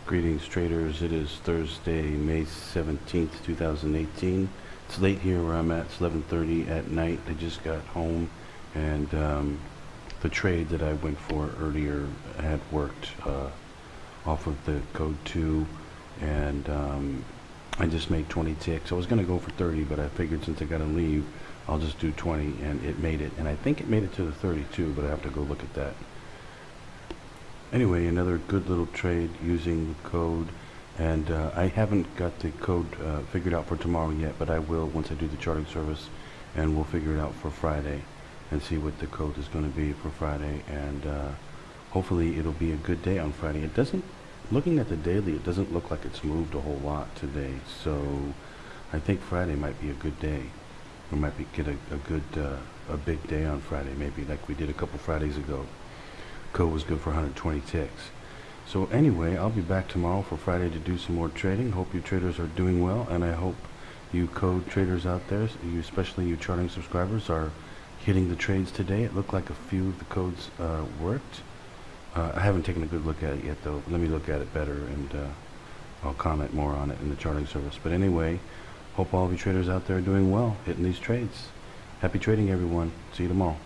Greetings traders, it is Thursday, May 17th, 2018. It's late here where I'm at, it's 11:30 at night. I just got home and the trade that I went for earlier had worked off of the code 2 and I just made 20 ticks. I was going to go for 30, but I figured since I got to leave, I'll just do 20, and it made it. And I think it made it to the 32, but I have to go look at that. Anyway, another good little trade using the code, and I haven't got the code figured out for tomorrow yet, but I will once I do the charting service, and we'll figure it out for Friday and see what the code is going to be for Friday, and hopefully it'll be a good day on Friday. It doesn't, looking at the daily, it doesn't look like it's moved a whole lot today, so I think Friday might be a good day. We might get a big day on Friday, maybe like we did a couple Fridays ago. Code was good for 120 ticks. So anyway, I'll be back tomorrow for Friday to do some more trading. Hope you traders are doing well, and I hope you code traders out there, you, especially you charting subscribers, are hitting the trades today. It looked like a few of the codes worked. I haven't taken a good look at it yet, though. Let me look at it better, and I'll comment more on it in the charting service. But anyway, hope all of you traders out there are doing well, hitting these trades. Happy trading, everyone. See you tomorrow.